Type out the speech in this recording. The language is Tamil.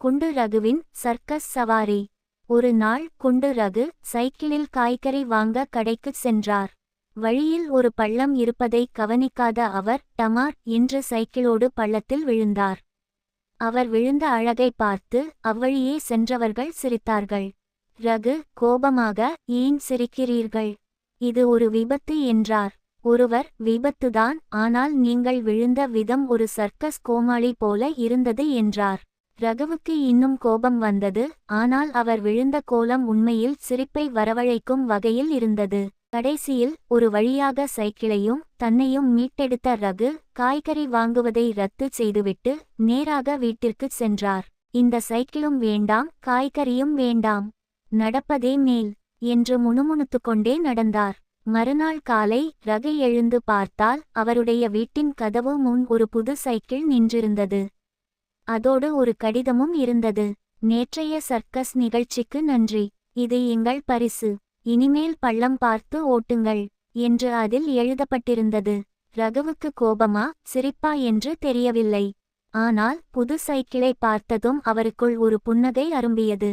குண்டு ரகுவின் சர்க்கஸ் சவாரி. ஒரு நாள் குண்டு ரகு சைக்கிளில் காய்கறி வாங்க கடைக்குச் சென்றார். வழியில் ஒரு பள்ளம் இருப்பதை கவனிக்காத அவர் டமார் என்று சைக்கிளோடு பள்ளத்தில் விழுந்தார். அவர் விழுந்த அழகை பார்த்து அவ்வழியே சென்றவர்கள் சிரித்தார்கள். ரகு கோபமாக, ஏன் சிரிக்கிறீர்கள்? இது ஒரு விபத்து என்றார். ஒருவர், விபத்துதான், ஆனால் நீங்கள் விழுந்த விதம் ஒரு சர்க்கஸ் கோமாளி போல இருந்தது என்றார். ரகுவுக்கு இன்னும் கோபம் வந்தது. ஆனால் அவர் விழுந்த கோலம் உண்மையில் சிரிப்பை வரவழைக்கும் வகையில் இருந்தது. கடைசியில் ஒரு வழியாக சைக்கிளையும் தன்னையும் மீட்டெடுத்த ரகு காய்கறி வாங்குவதை ரத்து செய்துவிட்டு நேராக வீட்டிற்குச் சென்றார். இந்த சைக்கிளும் வேண்டாம், காய்கறியும் வேண்டாம், நடப்பதே மேல் என்று முணுமுணுத்துக்கொண்டே நடந்தார். மறுநாள் காலை ரகு எழுந்து பார்த்தால் அவருடைய வீட்டின் கதவு முன் ஒரு புது சைக்கிள் நின்றிருந்தது. அதோடு ஒரு கடிதமும் இருந்தது. நேற்றைய சர்க்கஸ் நிகழ்ச்சிக்கு நன்றி. இது எங்கள் பரிசு. இனிமேல் பள்ளம் பார்த்து ஓட்டுங்கள் என்று அதில் எழுதப்பட்டிருந்தது. ரகுவுக்கு கோபமா சிரிப்பா என்று தெரியவில்லை. ஆனால் புது சைக்கிளை பார்த்ததும் அவருக்குள் ஒரு புன்னகை அரும்பியது.